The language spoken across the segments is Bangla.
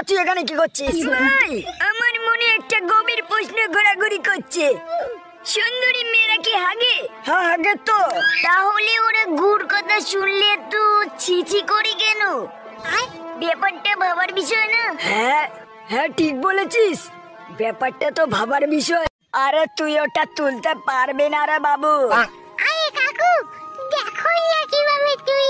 তুই এখানে কি করছিস? ভাই আমার মনে একটা গভীর প্রশ্ন ঘোরাঘুরি করছে, সুন্দরী মেয়েরা কি হাগে? হ্যাঁ হাগে তো। তাহলে ওরা গুড় কথা শুনলে তো ছিছি করি কেন? ব্যাপারটা ভাবার বিষয় না? হ্যাঁ হ্যাঁ ঠিক বলেছিস, ব্যাপারটা তো ভাবার বিষয়। আরে তুই ওটা তুলতে পারবি না রে বাবু। আরে কাকু দেখো না কিভাবে তুই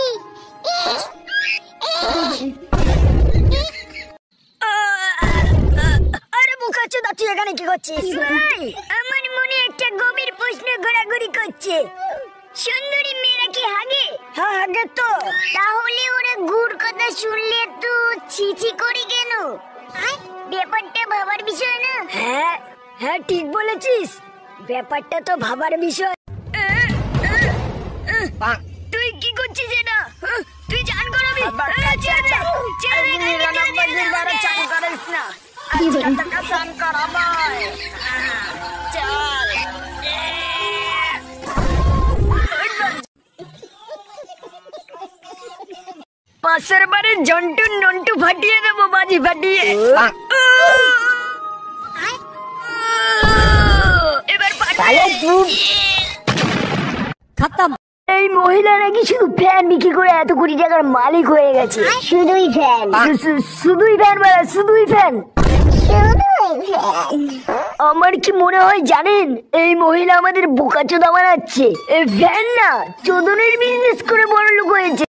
আরে বোকাচোদা তুই এখানে কি করছিস? ভাই আমার মনে একটা গভীর প্রশ্ন ঘোরাঘুরি করছে, সুন্দরী মেয়েরা কি হাগে? হ্যাঁ হাগে তো। তাহলে ওরা গুড় কথা শুনলে তো ছিছি করি কেন? ব্যাপারটা ভাবার বিষয় না? হ্যাঁ হ্যাঁ ঠিক বলেছিস, ব্যাপারটা তো ভাবার বিষয়। তুই কি করছিস এটা? তুই জান করবি? পাশের বাড়ির জন্টু নন্টু ফাটিয়ে দেবো, বাজি ফাটিয়ে। এবার খতম। এই মহিলা নাকি শুধু ফ্যান বিক্রি করে এত কোটি টাকার মালিক হয়ে গেছে। শুধুই ফ্যান, শুধুই ফ্যান মানে শুধুই ফ্যান। আমার কি মনে হয় জানেন, এই মহিলা আমাদের বোকাচোদা বানাচ্ছে। এই ফ্যান না চোদনের বিজনেস করে বড় লোক হয়েছে।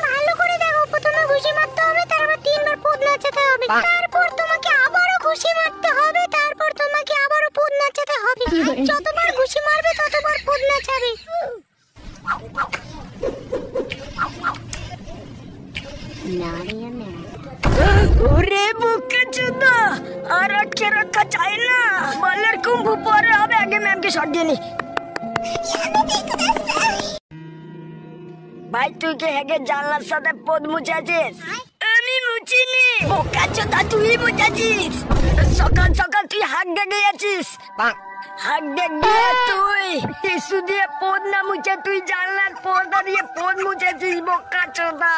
ভালো করে দেখো, প্রথমে ঘুষি মারতে হবে, তারপর 3 বার পদ নাচাতে হবে, তারপর তোমাকে আবারও ঘুষি মারতে হবে, তারপর তোমাকে আবারও পদ নাচাতে হবে। যতবার ঘুষি মারবে ততবার পদ নাচাবে। ওরে বোকাচোদা, আর আটকে রাখা চাই না, বলের কুম্ভ পরে হবে। আগে ম্যামকে শট দিয়ে নি। ভাই তুই কে হেগে জানলার সাথে পদ মুছাছিস? আমি মুছিনি। বোকাচোদা তুই মুছাছিস। সকাল সকাল তুই হাত ডেকে আছিস। হাত ডেকে তুই টিস্যু দিয়ে পদ না মুছে তুই জানলার পর্দা দিয়ে পদ মুছেছিস বোকাচোদা।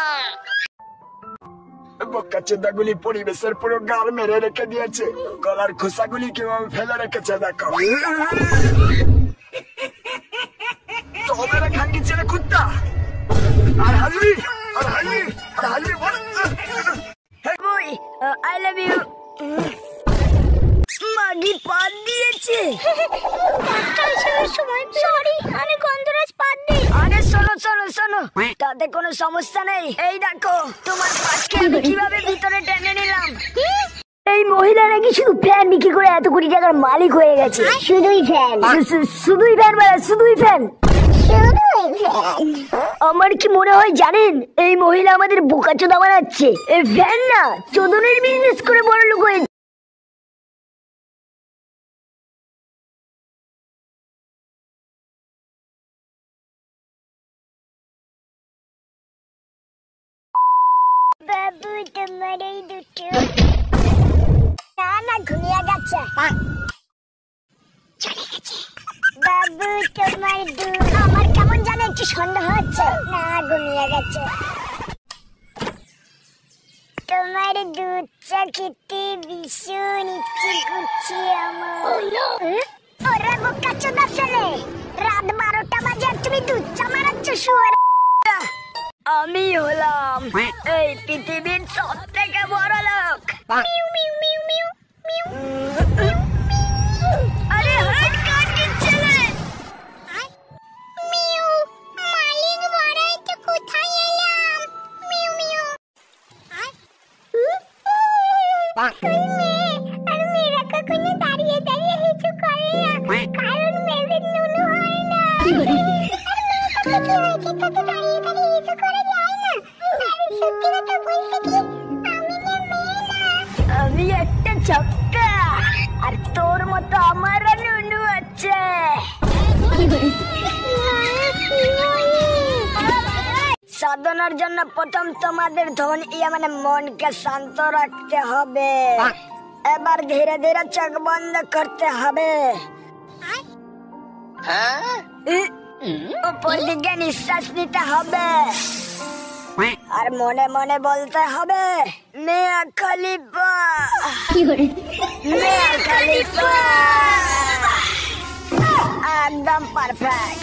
বোকাচোদাগুলি পরিবেশের পুরো গাল মেরে রেখে দিয়েছে, গলার খোসাগুলি কিভাবে ফেলে রেখেছে দেখো। তবে রে খাঙ্কি ছেলে কুত্তা, আর হাজবি আর হাজবি আর হাজবি বল। বই আই লাভ ইউ। মাগি পাদ দিয়েছে। সময় সরি, আমি গন্ধরাজ পাদ দিই। আরে শোনো শোনো শোনো, তাতে কোনো সমস্যা নেই। এই দেখো তোমার পাটকে আমি কিভাবে ভিতরে টেনে নিলাম। এই মহিলা নাকি শুধু ফ্যান বিক্রি করে এত কোটি টাকার মালিক হয়ে গেছে। শুধুই ফ্যান, শুধুই ফ্যান মানে শুধুই ফ্যান। আমার কি মনে হয় জানেন, এই মহিলা আমাদের বোকাচোদা বানাচ্ছে। এই ফ্যান না চোদনের বিজনেস করে বড় লোক হয়েছে। বাবু তোমার এই দুটো না ঘুমিয়ে গেছে, চলে গেছে। বাবু তোমার আমার কেমন জানো একটু সন্দেহ হচ্ছে। না ঘুমিয়ে গেছে। তোমার দুধ চা খেতে ভীষণ ইচ্ছে করছে আমার। ওরে বোকাচোদা ছেলে, রাত 12টা বাজে আর তুমি দুধ চা মারাচ্ছ শুয়ার। আমি হলাম এই পৃথিবীর সব থেকে বড় লোক। Mu mu mu mu mu. আরে হাট কাট ছেলে। মিউ মালিক বড়াই তো কোথায় এলাম? Mu mu. আর মেয়েরা কখনো দাঁড়িয়ে দাঁড়িয়ে হিচু করে না, কারণ মেয়েদের নুনু হয় না। আমি একটা ছক্কা, আর তোর মতো আমারও নুনু আছে। সাধনার জন্য প্রথম তোমাদের মানে মনকে শান্ত রাখতে হবে। এবার ধীরে ধীরে চোখ বন্ধ করতে হবে। উপর দিকে নিঃশ্বাস নিতে হবে। আর মনে মনে বলতে হবে মিয়া খলিফা, মিয়া খলিফা। একদম পারফেক্ট।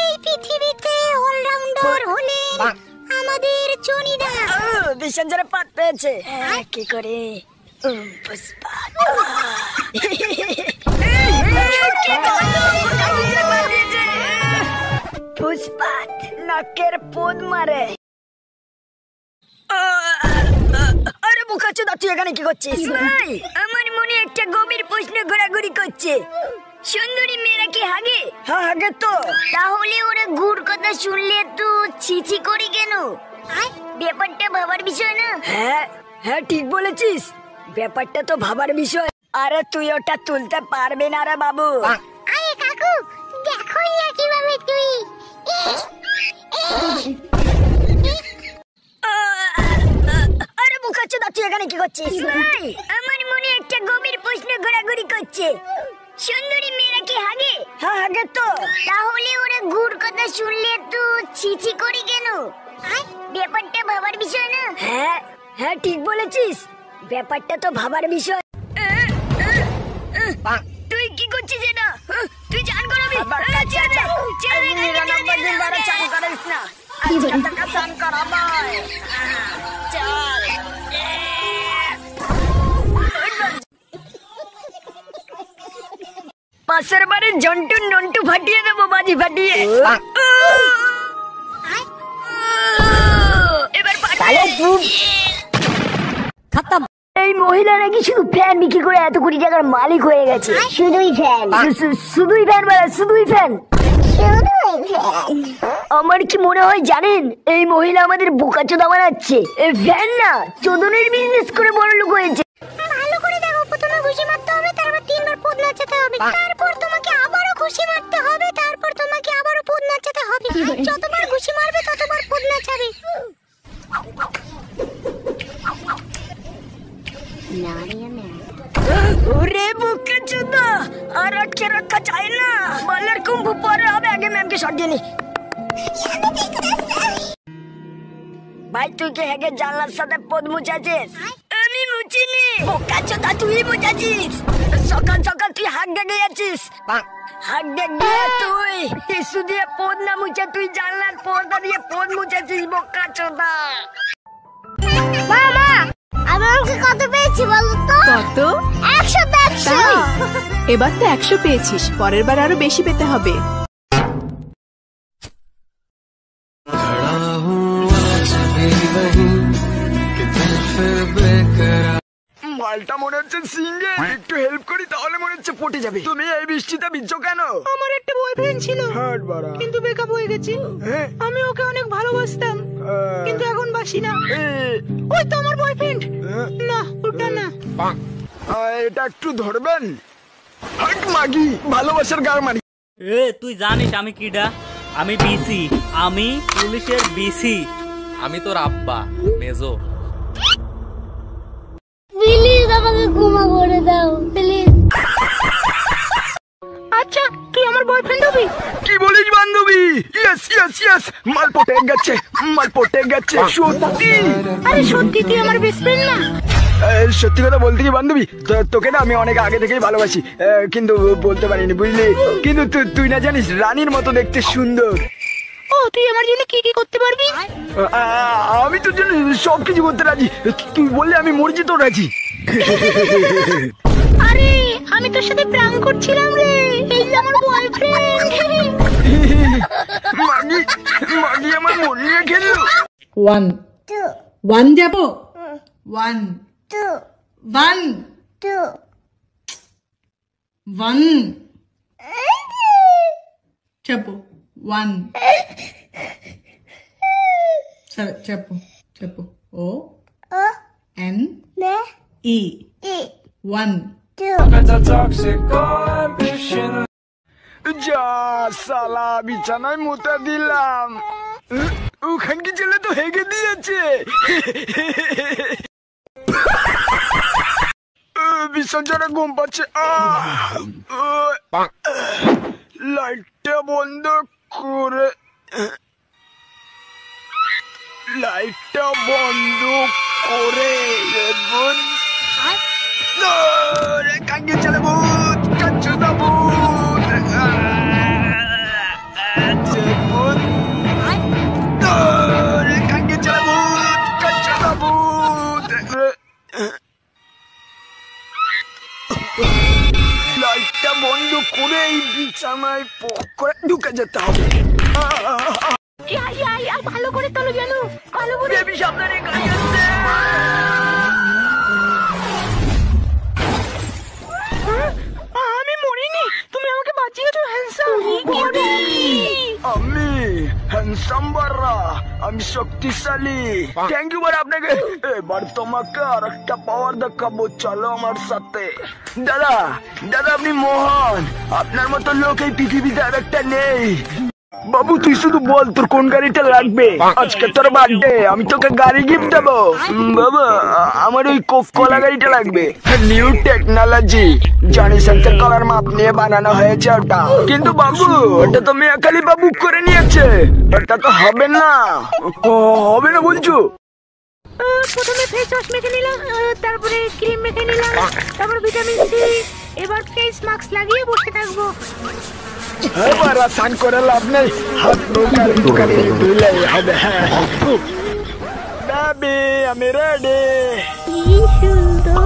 এই পৃথিবীতে অলরাউন্ডার হলেন আমাদের জনিদা। ভীষণ জোরে পাত পেয়েছে। কি করে পুষ্পা। পুষ্পাত নাকের পোদ মারে। আরে বোকাচোদা, তুই এখানে কি করছিস? ভাই, আমার মনে একটা গভীর প্রশ্ন ঘোরাঘুরি করছে। সুন্দরী মেয়েরা কি হাগে? হ্যাঁ হাগে তো। তাহলে ওরা গুড় কথা শুনলে তো ছিছি করি কেন? ব্যাপারটা ভাবার বিষয় না? হ্যাঁ হ্যাঁ, ঠিক বলেছিস, ব্যাপারটা তো ভাবার বিষয়। আরে তুই ওটা তুলতে পারবি না রে বাবু। আরে কাকু, দেখো ইয়া কিভাবে তুই। আরে বোকাচোদা, তুই এখানে কি করছিস? ভাই, আমার মনে একটা গভীর প্রশ্ন ঘোরাঘুরি করছে। সুন্দরী মেয়েরা কি হাগে? হ্যাঁ হাগে তো। তাহলে ওরা গুড় কথা শুনলে তো ছিছি করি কেন? ব্যাপারটা ভাবার বিষয় না? হ্যাঁ হ্যাঁ, ঠিক বলেছিস, ব্যাপারটা তো ভাবার বিষয়। তুই কি করছিস এটা? তুই চান করবি? চান করিস না, চান করাবাই। চল। পাশের বাড়ির জন্টু নন্টু ফাটিয়ে দেবো, বাজি ফাটিয়ে। এবার খতম। এই মহিলা নাকি শুধু ফ্যান বিক্রি করে এত কোটি টাকার মালিক হয়ে গেছে। শুধুই ফ্যান, শুধুই ফ্যান মানে শুধুই ফ্যান। আমার কি মনে হয় জানেন, এই মহিলা আমাদের বোকাচোদা বানাচ্ছে। এই ফ্যান না, চোদনের বিজনেস করে বড় লোক হয়েছে। ভালো করে দেখো, প্রথমে ঘুষি মারতে হবে, তারপর 3 বার পোদ নাচাতে হবে, তারপর তোমাকে আবারও ঘুষি মারতে হবে, তারপর তোমাকে আবারও পোদ নাচাতে হবে। যতবার ঘুষি মারবে ততবার পোদ নাচাবে। ওরে বোকাচোদা, আর আটকে রাখা যায় না। বলের কুম্ভ পরে হবে, আগে ম্যামকে শট দিয়ে নি। ভাই, তুই কি হেগে জানলার সাথে পদ মুছাছিস? আমি মুছিনি। বোকাচোদা, তুই মুছাছিস। সকাল সকাল তুই হাত ডেকে যাচ্ছিস। হাত ডেকে তুই টিস্যু দিয়ে পদ না মুছে তুই জানলার পর্দা দিয়ে পদ মুছাছিস, বোকাচোদা। মামা, আমি আমাকে কত পেয়েছি বলো তো? কত? 100। এবার তো 100 পেয়েছিস, পরের বার আরো বেশি পেতে হবে। মালটা মনে হচ্ছে সিঙ্গে, একটু হেল্প করি তাহলে মনে হচ্ছে পটে যাবে। তুমি এই বৃষ্টিতে ভিজছো কেন? আমার একটা বয়ফ্রেন্ড ছিল, হাট বাড়া। কিন্তু ব্রেকআপ হয়ে গেছে। আমি ওকে অনেক ভালোবাসতাম, কিন্তু এখন বাসি না। ওই তো আমার বয়ফ্রেন্ড। না, ওটা না। এটা একটু ধরবেন? হাট মাগি, ভালোবাসার গার মারি। তুই জানিস আমি কিডা? আমি বিসি, আমি পুলিশের বিসি। আমি তোর আব্বা মেজো। প্লিজ আমাকে ক্ষমা করে দাও, প্লিজ। আচ্ছা, তুই আমার বয়ফ্রেন্ড হবি? কি বলিস বান্ধবী? ইয়েস ইয়েস ইয়েস, মাল পটে গেছে, মাল পটে গেছে। সত্যি? আরে সত্যি তুই আমার বেস্ট ফ্রেন্ড না? সত্যি কথা বলতে কি বান্ধবী, তোকে না আমি অনেক আগে থেকেই ভালোবাসি, কিন্তু বলতে পারিনি, বুঝলি? কিন্তু তুই না জানিস, রানীর মতো দেখতে সুন্দর। ও, তুই আমার জন্য কি কি করতে পারবি? আমি তোর জন্য সবকিছু করতে রাজি, তুই বললে আমি মরজি তো রাজি। আরে আমি তোর সাথে প্র্যাঙ্ক করছিলাম রে, এই যে আমার বয়ফ্রেন্ড। মাগি মাগি আমার মন নিয়ে খেললো। 1 1 যাবো। 1 1 1 চাপো। 1 চাপো চাপো। ও N E 1 যা সালা, বিছানায় মুতা দিলাম, ওখানকি ছেলে তো হেগে দিয়েছে। ভীষণ জোরে ঘুম পাচ্ছে। লাইটটা বন্ধ করে লাইটটা বন্ধ করে কাঙ্গে চলে ভূত কাচ্চু দা ভূত কাঙ্গে চলে ভূত কাচ্চু দা ভূত। লাইটটা বন্ধ করে এই বিছানায় পক করে ঢুকে যেতে হবে। ভালো করে তোলো জানো, ভালো করে। বেবি সামনে গাড়ি আসছে। আমি মরিনি, তুমি আমাকে বাঁচিয়েছো হ্যান্ডসাম। আমি হ্যান্ডসাম বাররা, আমি শক্তিশালী। থ্যাংক ইউ বার আপনাকে। এবার তোমাকে আর একটা পাওয়ার দেখাবো, চলো আমার সাথে। দাদা দাদা আপনি মহান, আপনার মতো লোক এই পৃথিবীতে আর একটা নেই। বাবু তুই শুধু বল তোর কোন গাড়িটা লাগবে, আজকে তোর বার্থডে, আমি তোকে গাড়ি গিফট দেবো। বাবা আমার ওই কোক কলা গাড়িটা লাগবে, নিউ টেকনোলজি, জনি সেন্সর কলার মাপ নিয়ে বানানো হয়েছে ওটা। কিন্তু বাবু ওটা তো মেয়াখালী বাবু করে নিয়েছে, ওটা তো হবে না। হবে না বলছো? প্রথমে ফেস ওয়াশ মেখে নিলাম, তারপরে ক্রিম মেখে নিলাম, তারপর ভিটামিন সি, এবার ফেস মাস্ক লাগিয়ে বসে থাকবো। এবার আসান করে লাভ নেই, হাত ধুলে হবে। বেবি আমি রেডি। কি সুন্দর।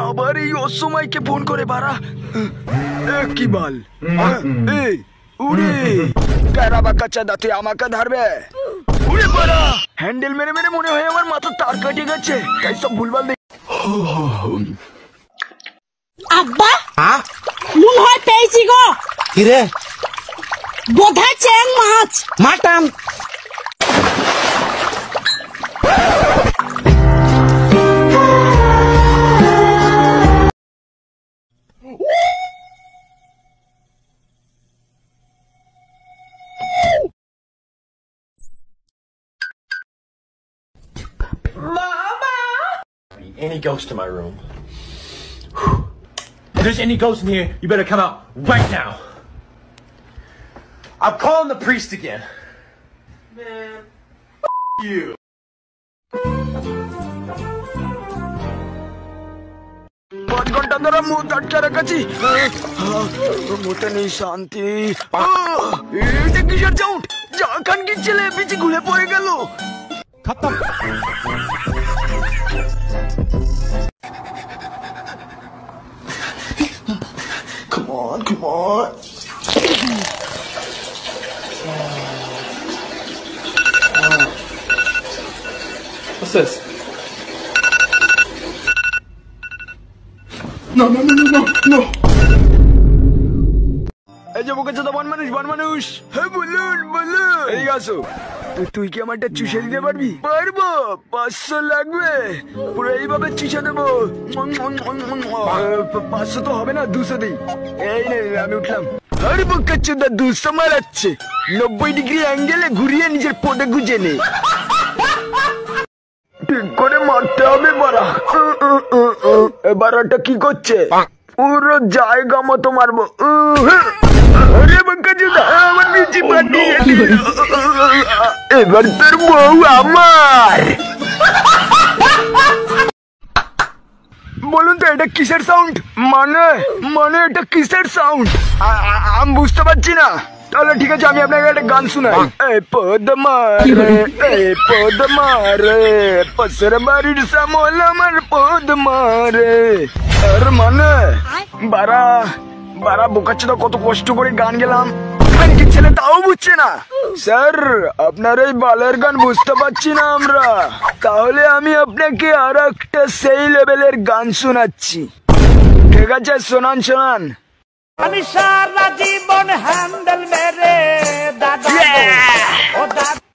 আবার এই অসময়কে ফোন করে বাড়া কি বল? এই উড়ে কারা বা কাচ্চা দাঁতে আমাকে ধরবে? উড়ে বাড়া হ্যান্ডেল মেরে মেরে মনে হয় আমার মাথা তার কেটে গেছে, তাই সব ভুলভাল দেখ। আব্বা মনে হয় পেয়েছি গো। কিরে? বোধহয় চ্যাং মাছ। মাটাম। Any ghost in my room? If there's any ghost in here, you better come out right now. I'm calling the priest again. Man, you. পাঁচ ঘন্টা ধরে মুখ আটকে রেখেছি, মুখে নেই শান্তি। এটা কিসের সাউন্ড? জাখান কি ছেলে পিছে ঘুরে পড়ে গেল। খতম। Come on, come on. What's this? No, no, no, no, no, no. এই যে বুকে চোদা বন মানুষ, হ্যাঁ বলুন বলুন। এই আসো, তুই কি আমারটা চুষে দিতে পারবি? পারবো, 500 লাগবে, পুরো এইভাবে চুষে দেবো। 500 তো হবে না, 200 দিই। এই নে আমি উঠলাম। আরে বুকে চোদা 200 মারাচ্ছে, 90 ডিগ্রি অ্যাঙ্গেলে ঘুরিয়ে নিজের পদে গুজে নে। ঠিক করে মারতে হবে বাড়া। এবার ওটা কি করছে? পুরো জায়গা মতো মারবো। আরে বাঙ্কা চোদা আমার নিচে পাঠিয়ে দিল। এবার তোর বউ আমার। বলুন তো এটা কিসের সাউন্ড? মানে এটা কিসের সাউন্ড আমি বুঝতে পারছি না। তাহলে ঠিক আছে আমি আপনাকে একটা গান শোনাই। এই পদ মারে পাশের বাড়ির সামল আমার পদ মারে। আর মানে বারা বোকাচ্ছি তো কত কষ্ট করে গান গেলাম, কি ছেলে তাও বুঝছে না? স্যার আপনার এই বালের গান বুঝতে পারছি না আমরা, তাহলে আমি আপনাকে আর একটা সেই লেভেলের গান শোনাচ্ছি। ঠিক আছে, শোনান শোনান। আমি সারা জীবন হ্যান্ডেল মেরে দাদা ও দাদা।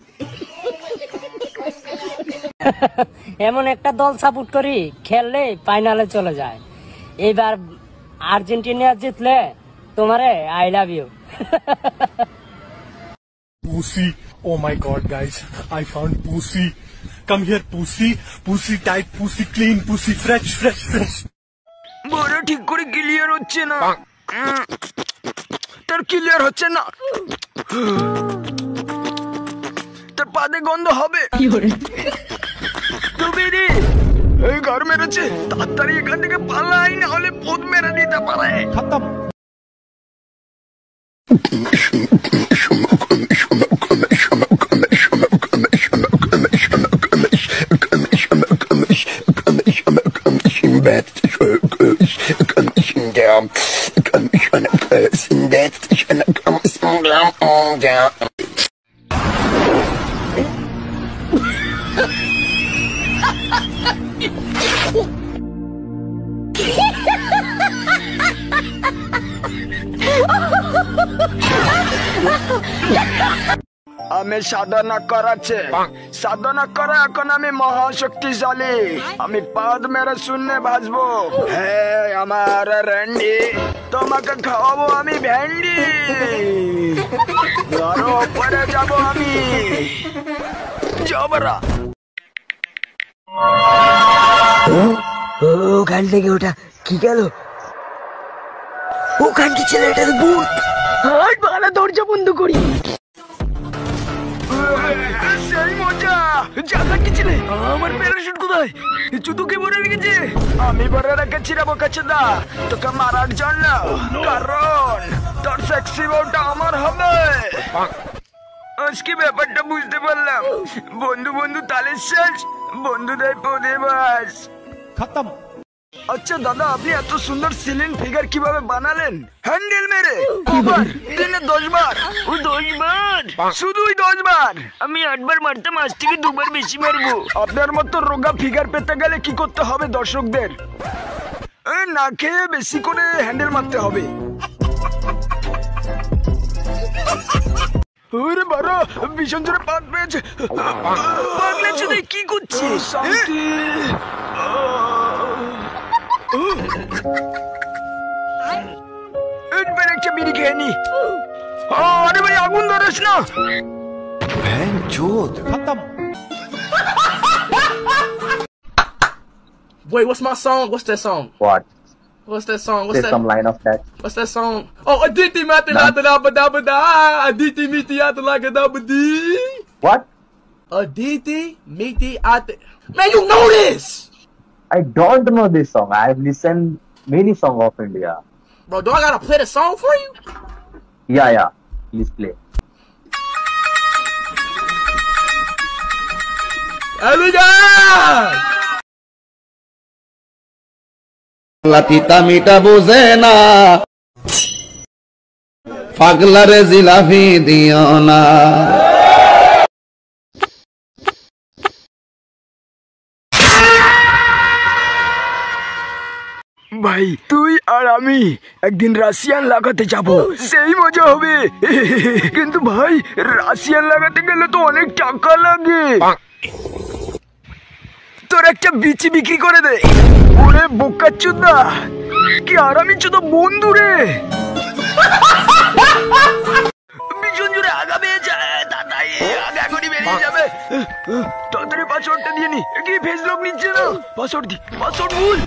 এমন একটা দল সাপোর্ট করি খেললে ফাইনালে চলে যায়। এইবার আর্জেন্টিনা জিতলে তোমারে I love you. Pussy. Oh my god, guys. I found pussy. Come here, pussy. Pussy tight, pussy clean, pussy fresh, fresh, fresh. বড় ঠিক করে ক্লিয়ার হচ্ছে না, তোর ক্লিয়ার হচ্ছে না, তোর পাদে গন্ধ হবে। তুমি রে এই ঘর মেরেছে, তাড়াতাড়ি এখান থেকে পালাই, না হলে পদ মেরে দিতে পারে। Khatam. আমি সাধনা করাচ্ছে, সাধনা করা এখন আমি মহাশক্তিশালী। আমি পাদ মেরে শূন্যে ভাসবো। হ্যাঁ আমার র্যান্ডি, তোমাকে খাওয়াবো আমি ভ্যান্ডি, আরো উপরে যাবো আমি জবরা। ওখান থেকে ওটা কি গেল? ওখান কি ছেলে, এটা তো ভূত। হাট বাড়া, দরজা বন্ধ করি। সেই মজা জায়গা কি ছিলে? আমার প্যারাশুট কোথায়? জুতোকে ভরে রেখেছে। আমি ভরে রেখেছি রে বোকাচোদা, তোকে মারার জন্য, কারণ তোর সেক্সি বউটা আমার হবে। আজকে ব্যাপারটা বুঝতে পারলাম। বন্ধু বন্ধু তালের শেষ, বন্ধুদের পদে বাস। Khatam. আচ্ছা দাদা, আপনি এত সুন্দর সিলিং ফিগার কিভাবে বানালেন? হ্যান্ডেল মেরে কবার? দিনে 10 বার? ও 10 বার? শুধুই 10 বার? আমি 8 বার মারতাম, আজ থেকে 2 বার বেশি মারবো। আপনার মতো রোগা ফিগার পেতে গেলে কি করতে হবে দর্শকদের? না খেয়ে বেশি করে হ্যান্ডেল মারতে হবে। ওরে বাড়া, ভীষণ জোরে পাক পেয়েছে। পাগলা চোদে কি করছে? শান্তি। একটা বিড়ি খেয়ে নি। আরে ভাই আগুন ধরিস না। Khatam. Wait, what's my song? What's that song? What? What's that song? What's Say that? some line of that. What's that song? Oh, Aditi Mati Lata Dabba Dabba Da. Aditi Miti Ata Like a Dabba Dee. What? Aditi Miti Ata. Man, you know this! I don't know this song. I have listened many songs of India. Bro, do I gotta play the song for you? Yeah. Please play. লাতিতা মিটা বুঝে না, পাগলারে জিলাপি দিও না। ভাই তুই আর আমি একদিন রাশিয়ান লাগাতে যাব, সেই মজা হবে। কিন্তু ভাই রাশিয়ান লাগাতে গেলে তো অনেক টাকা লাগে। তোর একটা বিচি বিক্রি করে দে। ওরে বোকাচোদা, কি আরামি চোদা বন্ধু রে। ভীষণ জোরে আগাবে যায়, দাদাই আগাগড়ি বেরিয়ে যাবে। তাড়াতাড়ি পাসওয়ার্ডটা দিয়ে নি। কি ফেস লক নিচ্ছে না? পাসওয়ার্ড দি, পাসওয়ার্ড ভুল।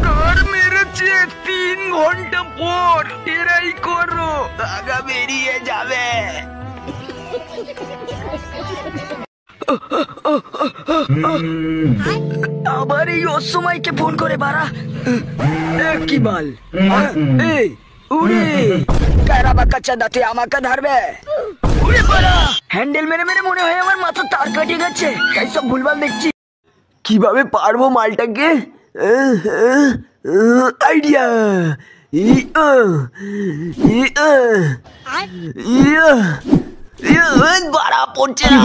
কার মেরেছে 3 ঘন্টা পর, এরাই করো, আগা বেরিয়ে যাবে। আবার এই অসময়কে ফোন করে বাড়া কি বাল। এই উড়ে কারা বাচ্চা দাঁতে আমাকে ধরবে। উড়ে বাড়া হ্যান্ডেল মেরে মেরে মনে হয় আমার মাথা তার কাটে গেছে, তাই সব ভুলভাল দেখছি। কিভাবে পারবো মালটাকে? আইডিয়া, বাড়া পড়ছে না।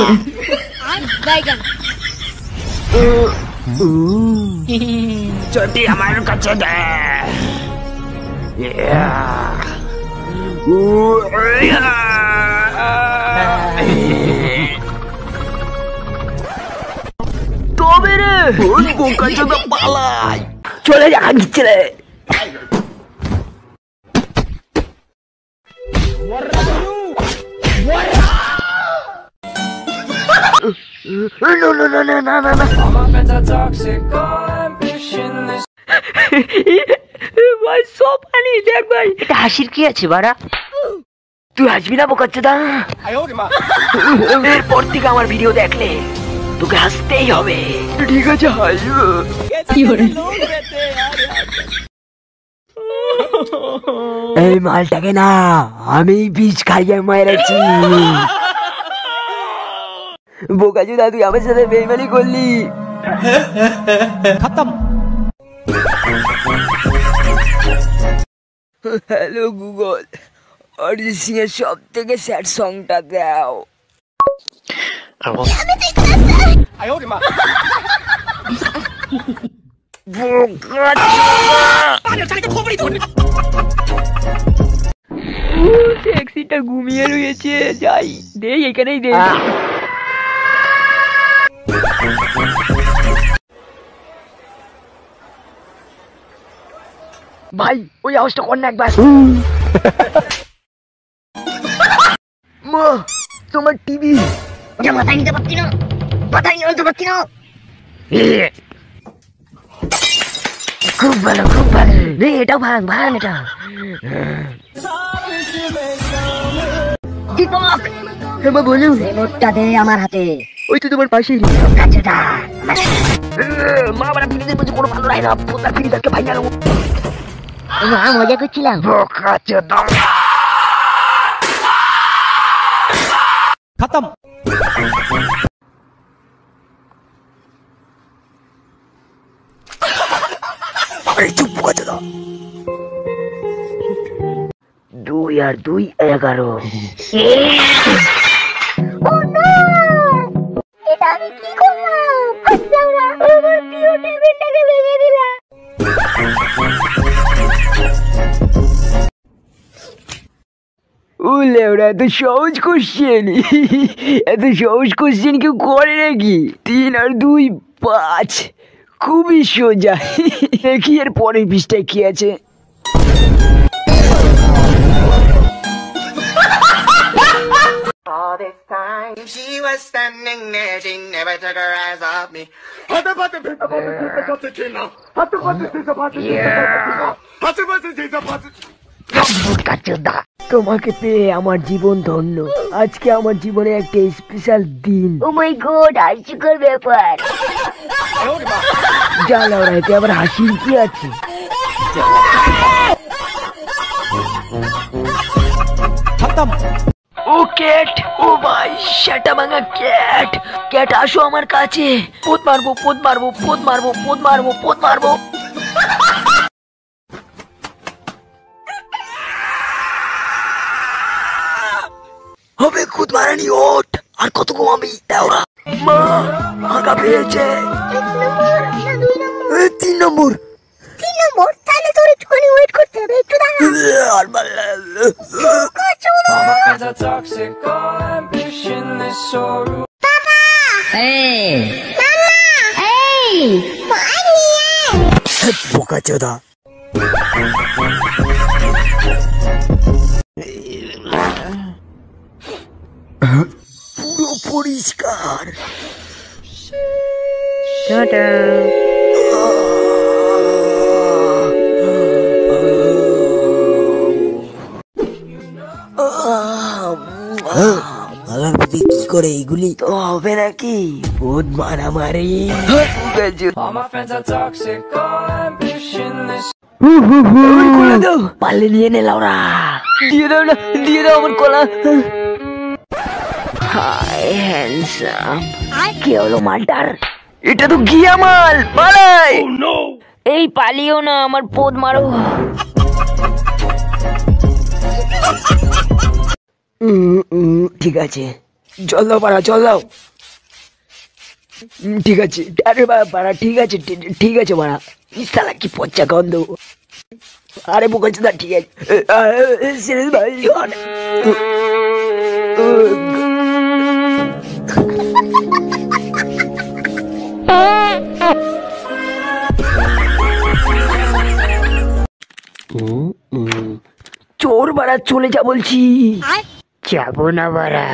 চটি আমার কাছে দে। তবে রে বোকা চোদা পালাই, চলে যা ছেলে। ভাই সব পানি দেখ ভাই, এটা হাসির কি আছে বাড়া? তুই হাসবি না বোকাচ্চোদা? এরপর থেকে আমার ভিডিও দেখলে তোকে হাসতেই হবে। ঠিক আছে হাসবো। এই মালটাকে না আমি বিষ খাইয়ে মেরেছি। বোকাচোদা তুই আমার সাথে বেইমানি করলি। খতম। হ্যালো গুগল, অরিজিৎ সিং এর সব থেকে স্যাড সংটা দাও। ট্যাক্সিটা ঘুমিয়ে রয়েছে, যাই দে এখানেই দে। ভাই ওই আওয়াজটা কর না একবার। মা তোমার টিভি মাথায় নিতে পারছি না, মাথায় নিতে পারছি না। খুব ভালো খুব ভালো, এটাও ভাঙ ভাঙ এটা। দীপক এবার বলু, রিমোটটা দে আমার হাতে। ওই তো তোমার পাশেই। মা বাবা ফ্রিজের মধ্যে কোনো ভালো রায় না, পোতার ফ্রিজারকে ভাই গেল। মজা করছিলাম। খতম। চুপ কথা দাও। 2 আর 2 11। এটা আমি কি করলাম? আমার প্রিয় টেবিলটাকে ভেঙে দিলাম। ওরা এত সহজ কোশ্চেন, এত সহজ কোশ্চেন কেউ করে নাকি? 3 আর 2 5, খুবই সোজা। দেখি এর পরের পৃষ্ঠায় কি আছে। All this time she was standing there, she never took her eyes off me. তোমাকে পেয়ে আমার জীবন ধন্য। আজকে আমার জীবনে একটা স্পেশাল দিন। ও মাই গড, হাস্যকর ব্যাপার। জানো এতে আবার হাসির কি আছে? ও ক্যাট, ও ভাই সেটা ভাঙা ক্যাট। ক্যাট আসো আমার কাছে, পোদ মারবো পোদ মারবো পোদ মারবো পোদ মারবো পোদ মারবো। হবে খুদ মারানি, ওঠ আর কত ঘুমাবি? ওরা মা আগা পেয়েছে। 3 নম্বর। 3 নম্বর? তাহলে তোর একটুখানি ওয়েট করতে হবে, একটু দাঁড়া। বোকাচোদা। পুরো পরিষ্কার। কি করে এগুলি তো হবে নাকি? বোধ মারামারি। পারলে নিয়ে নে লাউরা। দিয়ে দাও না, দিয়ে দাও আমার কলা। Hi handsome. কি হলো মালটার? এটা তো গিয়া মাল, পালাই। এই পালিও না, আমার পোদ মারো। ঠিক আছে, জল দাও পাড়া, জল দাও। ঠিক আছে, আরে পাড়া, ঠিক আছে, ঠিক আছে পাড়া। শালা কি পচা গন্ধ। আরে বোকাচ্ছে না, ঠিক আছে সিরিয়াস ভাই। চোর বাড়া, চলে যা বলছি। যাবো না বাড়া।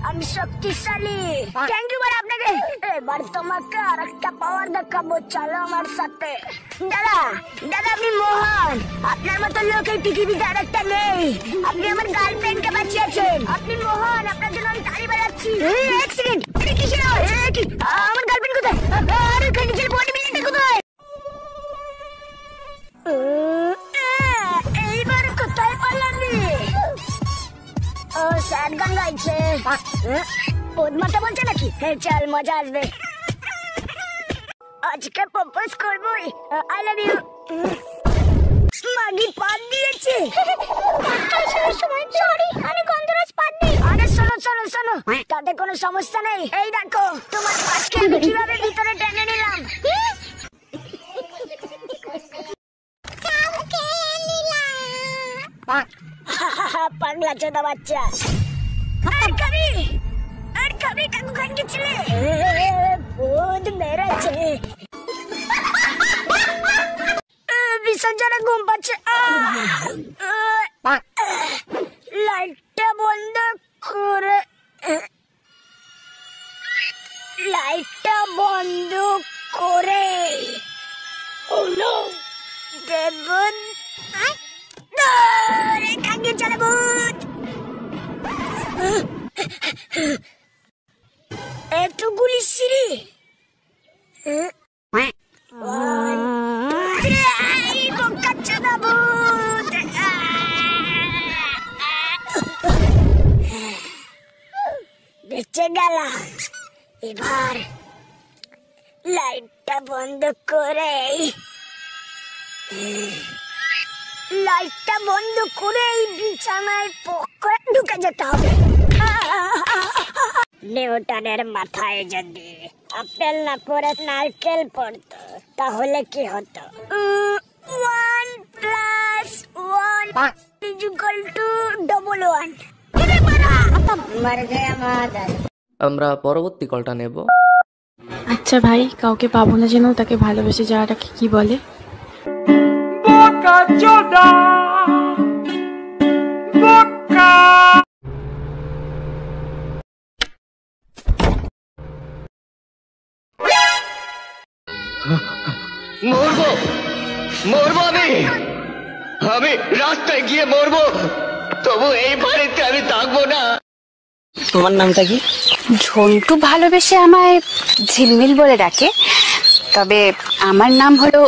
আমি শক্তিশালী। থ্যাংক ইউ আপনাকে। এবার তোমাকে আর একটা পাওয়ার দেখাবো, চলো আমার সাথে। দাদা দাদা, আপনি মহান। আপনার মতো লোক এই পৃথিবীতে আর একটা নেই। আপনি আমার গার্লফ্রেন্ডকে বাঁচিয়েছেন। আপনি মহান, আপনার জন্য আমি তালি বাজাচ্ছি। এক সেকেন্ড, এটা কিসের আওয়াজ? আমার গার্লফ্রেন্ড কোথায়? আরে নিজের বডি মিলিটা কোথায়? এইবার কোথায় পালাবি? ও স্যাড গান গাইছে। পদ্মাটা বলছে নাকি? চল, মজা আসবে। আজকে প্রপোজ করবই। I love you. মাগি পাত দিয়েছে। সরি, আমি গন্ধরাজ পাত দিই। আরে শোনো শোনো শোনো, তাতে কোনো সমস্যা নেই। এই দেখো, তোমার পাতকে আমি কিভাবে ভিতরে টেনে নিলাম। পাগলা চোদা বাচ্চা। আর কবি কাকু খান গেছিলে। ভূত মেরেছে। ভীষণ জোরে ঘুম পাচ্ছে। লাইটটা বন্ধ করে, লাইটটা বন্ধ করে। দেবন কাকে চলে ভূত। এতগুলি সিঁড়ি। বেঁচে গেলাম। এবার লাইটটা বন্ধ করে, লাইটটা বন্ধ করে বিছানায় পক্ষে ঢুকে যেতে হবে। নিউটনের মাথায় যদি আপেল না পড়ে নারকেল পড়তো, তাহলে কি হতো? 1 + 1 = 1। আমরা পরবর্তী কলটা নেব। আচ্ছা ভাই, কাউকে পাবো না যেন তাকে ভালোবেসে যাওয়াটাকে কি বলে? মরবো আমি রাস্তায় গিয়ে মরবো, তবু এই বাড়িতে আমি থাকবো না। তোমার নামটা কি? ঝন্টু ভালোবেসে আমায় ঝিলমিল বলে ডাকে, তবে আমার নাম হলো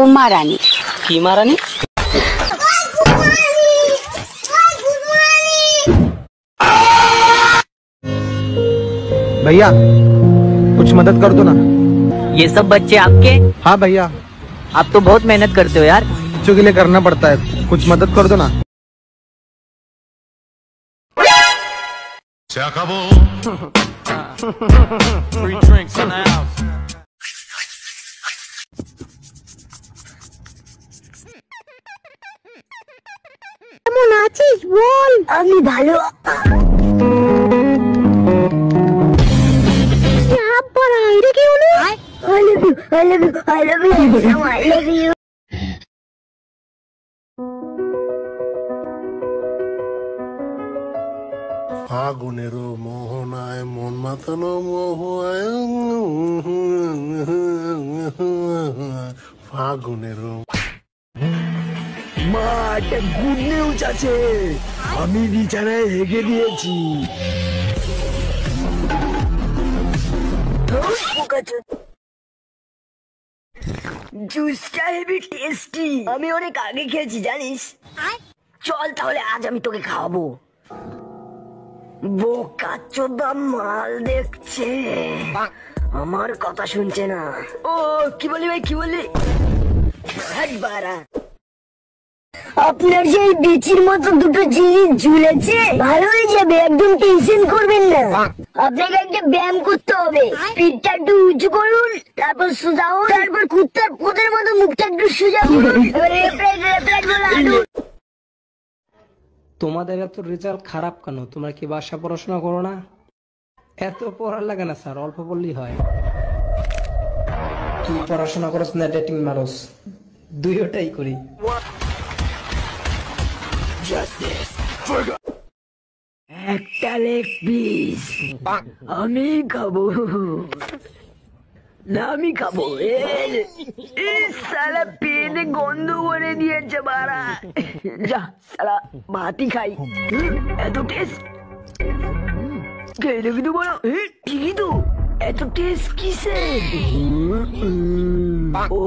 উমা রানী। কি মা রানী? भैया कुछ मदद कर दो ना। ये सब बच्चे आपके? हाँ भैया। आप तो बहुत मेहनत करते हो यार। बच्चों के लिए करना पड़ता है, कुछ मदद कर दो ना। Se acabó. Free drinks in the house. কেমন আছিস বল? আমি ভালো। I love you. I love you. I love you. ফাগুনের মোহনায় মন মাতানো মোহায়, ফাগুনের। মা, একটা গুড নিউজ আছে। আমি বিছানায় হেগে দিয়েছি। জুসটা হেভি টেস্টি। আমি অনেক আগে খেয়েছি জানিস। চল তাহলে আজ আমি তোকে খাওয়াবো। বোকা চোদা মাল দেখছে, আমার কথা শুনছে না। ও কি বলি ভাই, কি বলি? আপনার সেই বিচির মতো দুটো জিনিস ঝুলেছে, ভালো হয়ে যাবে, একদম টেনশন করবেন না। আপনাকে একটা ব্যায়াম করতে হবে, পিঠটা একটু উঁচু করুন, তারপর সোজা হন, তারপর কুত্তার পোদের মতো মুখটা একটু সোজা করুন, তোমাদের এত রেজাল্ট খারাপ কেন? তোমরা কি বাসা পড়াশোনা করো না? এত পড়া লাগে না স্যার, অল্প পড়লেই হয়। তুই পড়াশোনা করস না ডেটিং মারস? দুইটাই করি। একটা লেগ পিস আমি খাবো না, আমি খাবো। সালা পেটে গন্ধ করে দিয়েছে বাড়া, যা সালা ভাতই খাই। এত টেস্ট খেয়ে দেখি তো বলো, ঠিকই তো, এত টেস্ট কিসে? ও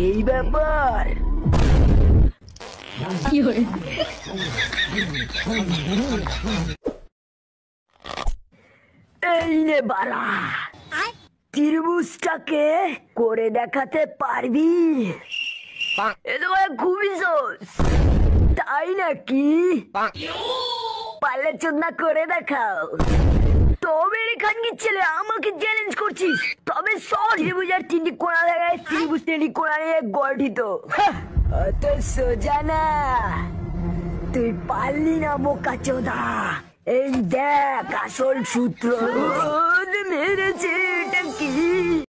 এই ব্যাপার। এই নে বাড়া, ত্রিভুজটাকে করে দেখাতে পারবি? এ তো খুবই সহজ, তাই নাকি? পারলে চোদনা করে দেখাও। তবে এখানকার ছেলে আমাকে চ্যালেঞ্জ করছিস? তবে সহজ, ত্রিভুজের তিনটি কোণা দেখায়, ত্রিভুজ তিনটি কোণা নিয়ে গঠিত। অত সোজা না, তুই পারলি না বোকা চোদা। এই দেখ আসল সূত্র মেরেছে, এটা কি?